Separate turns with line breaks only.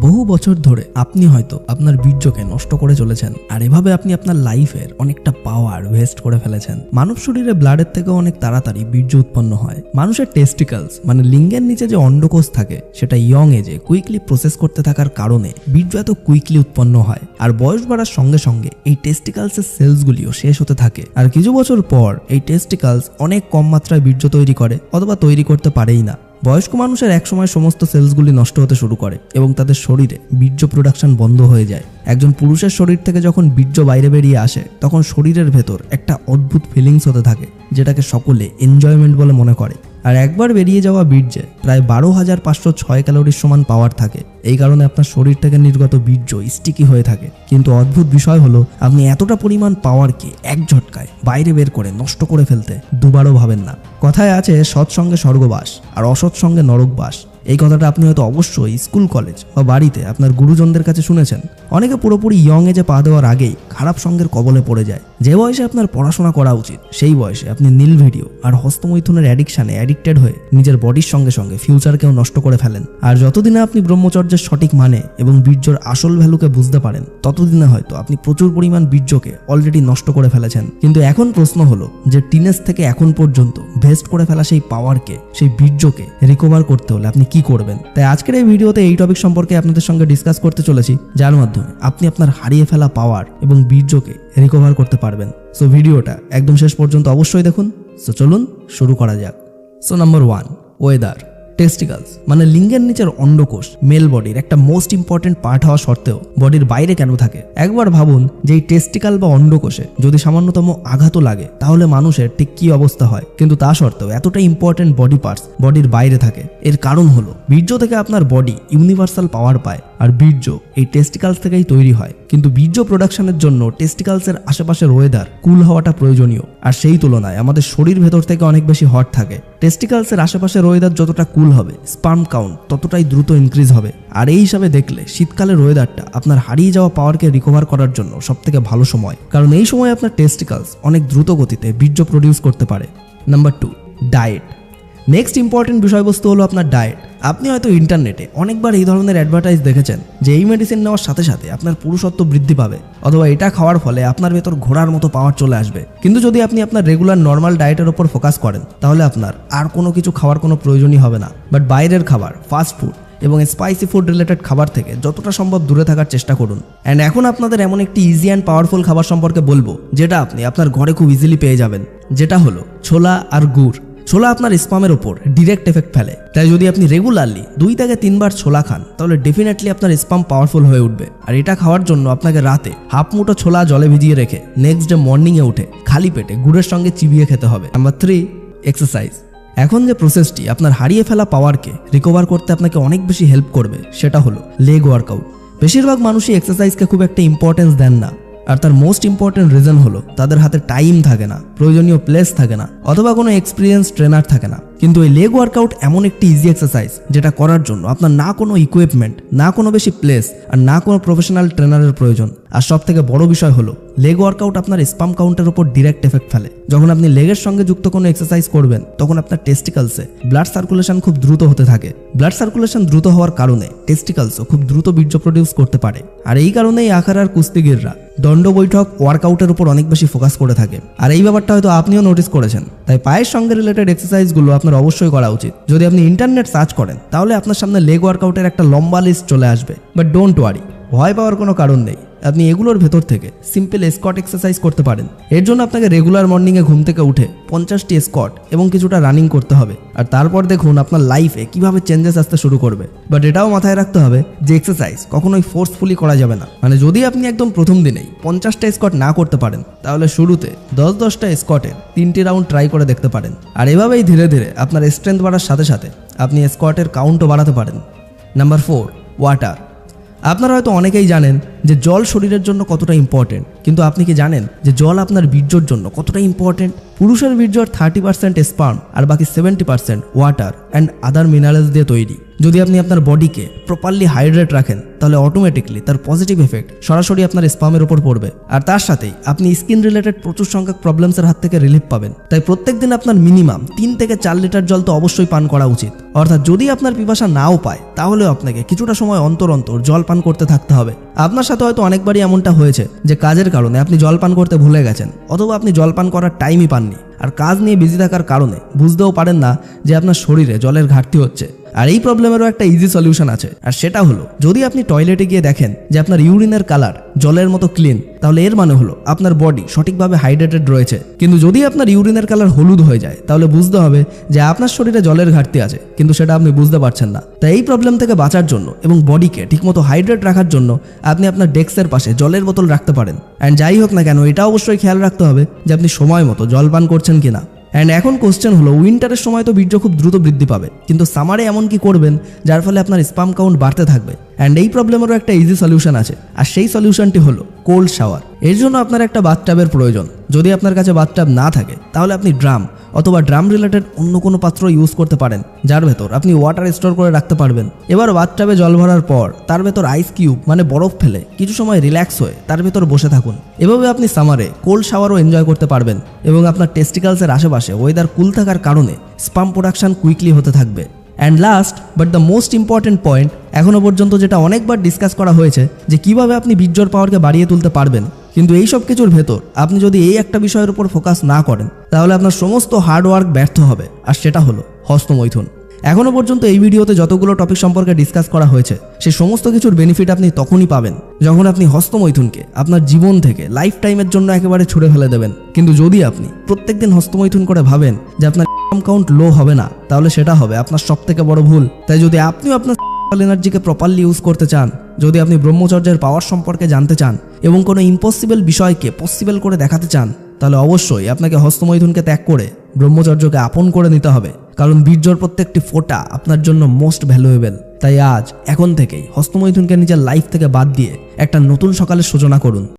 বহু বছর ধরে আপনি হয়তো আপনার বীর্যকে নষ্ট করে চলেছেন, আর এভাবে আপনি আপনার লাইফের অনেকটা পাওয়ার ওয়েস্ট করে ফেলেছেন। মানব শরীরে ব্লাডের থেকেও অনেক তাড়াতাড়ি বীর্য উৎপন্ন হয়। মানুষের টেস্টিকলস মানে লিঙ্গের নিচে যে অন্ডকোষ থাকে সেটা ইয়ং এজে কুইকলি প্রসেস করতে থাকার কারণে বীর্য এত কুইকলি উৎপন্ন হয়। আর বয়স বাড়ার সঙ্গে সঙ্গে এই টেস্টিকলসের সেলসগুলিও শেষ হতে থাকে, আর কিছু বছর পর এই টেস্টিকলস অনেক কম মাত্রায় বীর্য তৈরি করে অথবা তৈরি করতে পারেই না। বয়স্ক মানুষের একসময় সমস্ত সেলসগুলি নষ্ট হতে শুরু করে এবং তাদের শরীরে বীর্য প্রোডাকশন বন্ধ হয়ে যায়। একজন পুরুষের শরীর থেকে যখন বীর্য বাইরে বেরিয়ে আসে তখন শরীরের ভেতর একটা অদ্ভুত ফিলিংস হতে থাকে, যেটাকে সকলে এনজয়মেন্ট বলে মনে করে। আর একবার বেরিয়ে যাওয়া বীর্যে প্রায় 12,506 ক্যালোরির সমান পাওয়ার থাকে। এই কারণে আপনার শরীর থেকে নির্গত বীর্য স্টিকি হয়ে থাকে। কিন্তু অদ্ভুত বিষয় হলো, আপনি এতটা পরিমাণ পাওয়ারকে এক ঝটকায় বাইরে বের করে নষ্ট করে ফেলতে দুবারও ভাবেন না। কথায় আছে সৎসঙ্গে স্বর্গবাস আর অসৎসঙ্গে নরকবাস। এই কথাটা আপনি হয়তো অবশ্যই স্কুল, কলেজ বা বাড়িতে আপনার গুরুজনদের কাছে শুনেছেন। অনেকে পুরোপুরি ইয়ং এজে পা দেওয়ার আগেই খারাপ সঙ্গের কবলে পড়ে যায়। যে বয়সে আপনার পড়াশোনা করা উচিত সেই বয়সে আপনি নীল ভিডিও আর হস্তমৈথুনের অ্যাডিকশানে অ্যাডিক্টেড হয়ে নিজের বডির সঙ্গে সঙ্গে ফিউচারকেও নষ্ট করে ফেলেন। আর যতদিনে আপনি ব্রহ্মচর্যের সঠিক মানে এবং বীর্যর আসল ভ্যালুকে বুঝতে পারেন, ততদিনে হয়তো আপনি প্রচুর পরিমাণ বীর্যকে অলরেডি নষ্ট করে ফেলেছেন। কিন্তু এখন প্রশ্ন হলো যে টিনেজ থেকে এখন পর্যন্ত ভেস্ট করে ফেলা সেই পাওয়ারকে, সেই বীর্যকে রিকভার করতে হলে আপনি কি করবেন? তাই আজকের এই ভিডিওতে এই টপিক সম্পর্কে আপনাদের সঙ্গে ডিসকাস করতে চলেছি, যার মাধ্যমে আপনি আপনার হারিয়ে ফেলা পাওয়ার এবং বীর্যকে রিকভার করতে পারবেন। সো ভিডিওটা একদম শেষ পর্যন্ত অবশ্যই দেখুন। সো চলুন শুরু করা যাক। So number 1, weather. টেস্টিকলস মানে লিঙ্গের নিচের অন্ডকোষ মেল বডির একটা মোস্ট ইম্পর্টেন্ট পার্ট হওয়া সত্ত্বেও বডির বাইরে কেন থাকে? একবার ভাবুন যে এই টেস্টিকাল বা অন্ডকোষে যদি সামান্যতম আঘাতও লাগে তাহলে মানুষের ঠিক কি অবস্থা হয়। কিন্তু তা সত্ত্বেও এতটা ইম্পর্টেন্ট বডি পার্টস বডির বাইরে থাকে। এর কারণ হলো বীর্য থেকে আপনার বডি ইউনিভার্সাল পাওয়ার পায়, আর বীর্য এই টেস্টিকলস থেকেই তৈরি হয়। কিন্তু বীর্য প্রোডাকশনের জন্য টেস্টিকলসের আশেপাশের ওয়েদার কুল হওয়াটা প্রয়োজনীয়, আর সেই তুলনায় আমাদের শরীর ভেতর থেকে অনেক বেশি হট থাকে। টেস্টিকলসের আশেপাশের ওয়েদার যতটা কুল হবে, স্পার্ম কাউন্ট ততটাই দ্রুত ইনক্রিজ হবে। আর এই হিসাবে দেখলে শীতকালের ওয়েদারটা আপনার হারিয়ে যাওয়া পাওয়ারকে রিকভার করার জন্য সবথেকে ভালো সময়, কারণ এই সময় আপনার টেস্টিকলস অনেক দ্রুত গতিতে বীর্য প্রডিউস করতে পারে। Number 2, diet. নেক্সট ইম্পর্টেন্ট বিষয়বস্তু হলো আপনার ডায়েট। আপনি হয়তো ইন্টারনেটে অনেকবার এই ধরনের অ্যাডভার্টাইজ দেখেছেন যে এই মেডিসিন নেওয়ার সাথে সাথে আপনার পুরুষত্ব বৃদ্ধি পাবে, অথবা এটা খাওয়ার ফলে আপনার ভেতর ঘোড়ার মতো পাওয়ার চলে আসবে। কিন্তু যদি আপনি আপনার রেগুলার নর্মাল ডায়েটের ওপর ফোকাস করেন তাহলে আপনার আর কোনো কিছু খাওয়ার কোনো প্রয়োজনই হবে না। বাট বাইরের খাবার, ফাস্ট ফুড এবং স্পাইসি ফুড রিলেটেড খাবার থেকে যতটা সম্ভব দূরে থাকার চেষ্টা করুন। অ্যান্ড এখন আপনাদের এমন একটি ইজি অ্যান্ড পাওয়ারফুল খাবার সম্পর্কে বলবো যেটা আপনি আপনার ঘরে খুব ইজিলি পেয়ে যাবেন, যেটা হলো ছোলা আর গুড়। ছোলা আপনার স্পামের ওপর ডিরেক্ট এফেক্ট ফেলে, তাই যদি আপনি রেগুলারলি 2 থেকে 3 বার ছোলা খান তাহলে ডেফিনেটলি আপনার স্পাম পাওয়ারফুল হয়ে উঠবে। আর এটা খাওয়ার জন্য আপনাকে রাতে হাফ মুঠো ছোলা জলে ভিজিয়ে রেখে নেক্সট ডে মর্নিংয়ে উঠে খালি পেটে গুড়ের সঙ্গে চিবিয়ে খেতে হবে। Number 3, exercise. এখন যে প্রসেসটি আপনার হারিয়ে ফেলা পাওয়ারকে রিকভার করতে আপনাকে অনেক বেশি হেল্প করবে সেটা হলো লেগ ওয়ার্কআউট। বেশিরভাগ মানুষই এক্সারসাইজকে খুব একটা ইম্পর্টেন্স দেন না, আর তার মোস্ট ইম্পর্টেন্ট রিজন হলো তাদের হাতে টাইম থাকে না, প্রয়োজনীয় প্লেস থাকে না, অথবা কোনো এক্সপিরিয়েন্স ট্রেনার থাকে না। কিন্তু এই লেগ ওয়ার্কআউট এমন একটি ইজি এক্সারসাইজ যেটা করার জন্য আপনার না কোনো ইকুইপমেন্ট, না কোনো বেশি প্লেস, আর না কোনো প্রফেশনাল ট্রেনারের প্রয়োজন। আর সব থেকে বড় বিষয় হলো লেগ ওয়ার্কআউট আপনার স্পাম কাউন্টের উপর ডিরেক্ট এফেক্ট ফেলে। যখন আপনি লেগের সঙ্গে যুক্ত কোনো এক্সারসাইজ করবেন তখন আপনার টেস্টিকলসে ব্লাড সার্কুলেশন খুব দ্রুত হতে থাকে। ব্লাড সার্কুলেশন দ্রুত হওয়ার কারণে টেস্টিকলসও খুব দ্রুত বীর্য প্রডিউস করতে পারে। আর এই কারণেই আখাড়ার কুস্তিগিররা দণ্ড বৈঠক ওয়ার্কআউটের উপর অনেক বেশি ফোকাস করে থাকে। আর এই ব্যাপারটা হয়তো আপনিও নোটিস করেছেন। তাই পায়ের সঙ্গে রিলেটেড এক্সারসাইজগুলো আপনার অবশ্যই করা উচিত। যদি আপনি ইন্টারনেট সার্চ করেন তাহলে আপনার সামনে লেগ ওয়ার্কআউটের একটা লম্বা লিস্ট চলে আসবে। বাট ডোন্ট ওয়ারি, ভয় পাওয়ার কোনো কারণ নেই। আপনি এগুলোর ভেতর থেকে সিম্পল স্কোয়াট এক্সারসাইজ করতে পারেন। এর জন্য আপনাকে রেগুলার মর্নিংয়ে ঘুম থেকে উঠে 50টি স্কোয়াট এবং কিছুটা রানিং করতে হবে। আর তারপর দেখুন আপনার লাইফে কিভাবে চেঞ্জেস আসতে শুরু করবে। বাট এটাও মাথায় রাখতে হবে যে এক্সারসাইজ কখনোই ফোর্সফুলি করা যাবে না। মানে যদি আপনি একদম প্রথম দিনেই 50টা স্কোয়াট না করতে পারেন তাহলে শুরুতে 10-10টা স্কোয়াটের 3টি রাউন্ড ট্রাই করে দেখতে পারেন। আর এভাবেই ধীরে ধীরে আপনার স্ট্রেংথ বাড়ার সাথে সাথে আপনি স্কোয়াটের কাউন্টও বাড়াতে পারেন। Number 4, water. আপনারা হয়তো অনেকেই জানেন যে জল শরীরের জন্য কতটা ইম্পর্টেন্ট, কিন্তু আপনি কি জানেন যে জল আপনার বীর্যর জন্য কতটা ইম্পর্টেন্ট? পুরুষের বীর্যর 30% স্পার্ম আর বাকি 70% ওয়াটার অ্যান্ড আদার মিনারেলস দিয়ে তৈরি। যদি আপনি আপনার বডিকে প্রপারলি হাইড্রেট রাখেন তাহলে অটোমেটিকলি তার পজিটিভ এফেক্ট সরাসরি আপনার স্পামের উপর পড়বে, আর তার সাথেই আপনি স্কিন রিলেটেড প্রচুর সংখ্যক প্রবলেমসের হাত থেকে রিলিফ পাবেন। তাই প্রত্যেকদিন আপনার মিনিমাম 3 থেকে 4 লিটার জল তো অবশ্যই পান করা উচিত। অর্থাৎ যদি আপনার পিপাসা নাও পায় তাহলেও আপনাকে কিছুটা সময় অন্তর অন্তর জল পান করতে থাকতে হবে। আপনার সাথে হয়তো অনেকবারই এমনটা হয়েছে যে কাজের কারণে আপনি জল পান করতে ভুলে গেছেন, অথবা আপনি জল পান করার টাইমই পাননি, আর কাজ নিয়ে বিজি থাকার কারণে বুঝতেও পারেন না যে আপনার শরীরে জলের ঘাটতি হচ্ছে। আর এই প্রবলেমেরও একটা ইজি সলিউশন আছে, আর সেটা হলো যদি আপনি টয়লেটে গিয়ে দেখেন যে আপনার ইউরিনের কালার জলের মতো ক্লিন, তাহলে এর মানে হলো আপনার বডি সঠিকভাবে হাইড্রেটেড রয়েছে। কিন্তু যদি আপনার ইউরিনের কালার হলুদ হয়ে যায় তাহলে বুঝতে হবে যে আপনার শরীরে জলের ঘাটতি আছে, কিন্তু সেটা আপনি বুঝতে পারছেন না। তাই এই প্রবলেম থেকে বাঁচার জন্য এবং বডিকে ঠিকমতো হাইড্রেট রাখার জন্য আপনি আপনার ডেস্কের পাশে জলের বোতল রাখতে পারেন। অ্যান্ড যাই হোক না কেন, এটা অবশ্যই খেয়াল রাখতে হবে যে আপনি সময় মতো জল পান করছেন কিনা। অ্যান্ড এখন কোশ্চেন হলো, উইন্টারের সময় তো বীর্য খুব দ্রুত বৃদ্ধি পাবে, কিন্তু সামারে এমন কি করবেন যার ফলে আপনার স্পাম কাউন্ট বাড়তে থাকবে? অ্যান্ড এই প্রবলেমেরও একটা ইজি সলিউশন আছে, আর সেই সলিউশনটি হলো কোল্ড শাওয়ার। এর জন্য আপনার একটা বাথটাবের প্রয়োজন। যদি আপনার কাছে বাথটাব না থাকে তাহলে আপনি ড্রাম অথবা ড্রাম রিলেটেড অন্য কোনো পাত্র ইউজ করতে পারেন, যার ভেতর আপনি ওয়াটার স্টোর করে রাখতে পারবেন। এবার বাথটাবে জল ভরার পর তার ভেতর আইস কিউব মানে বরফ ফেলে কিছু সময় রিল্যাক্স হয়ে তার ভেতর বসে থাকুন। এভাবে আপনি সামারে কোল্ড শাওয়ারও এনজয় করতে পারবেন, এবং আপনার টেস্টিক্যালসের আশেপাশে ওয়েদার কুল থাকার কারণে স্পাম প্রোডাকশন কুইকলি হতে থাকবে। And last but the most important point, এখনও পর্যন্ত যেটা অনেকবার ডিসকাস করা হয়েছে যে কিভাবে আপনি বীর্যর পাওয়ারকে বাড়িয়ে তুলতে পারবেন, কিন্তু এই সব কিছুর ভেতর আপনি যদি এই একটা বিষয়ের উপর ফোকাস না করেন তাহলে আপনার সমস্ত হার্ডওয়ার্ক ব্যর্থ হবে, আর সেটা হলো হস্তমৈথুন। এখনও পর্যন্ত এই ভিডিওতে যতগুলো টপিক সম্পর্কে ডিসকাস করা হয়েছে সেই সমস্ত কিছুর বেনিফিট আপনি তখনই পাবেন যখন আপনি হস্তমৈথুনকে আপনার জীবন থেকে লাইফ টাইমের জন্য একেবারে ছুড়ে ফেলে দেবেন। কিন্তু যদি আপনি প্রত্যেকদিন হস্তমৈথুন করে ভাবেন যে আপনার কাউন্ট লো হবে না, তাহলে সেটা হবে আপনার সবথেকে বড় ভুল। তাই যদি আপনিও আপনার এনার্জিকে প্রপারলি ইউজ করতে চান, যদি আপনি ব্রহ্মচর্যের পাওয়ার সম্পর্কে জানতে চান এবং কোনো ইম্পসিবল বিষয়কে পসিবল করে দেখাতে চান, তাহলে অবশ্যই আপনাকে হস্তমৈথুনকে ত্যাগ করে ব্রহ্মচর্যকে আপন করে নিতে হবে, কারণ বীর্যর প্রত্যেকটি ফোঁটা আপনার জন্য মোস্ট ভ্যালুয়েবল। তাই আজ এখন থেকেই হস্তমৈথুনকে নিজের লাইফ থেকে বাদ দিয়ে একটা নতুন সকালের সূচনা করুন।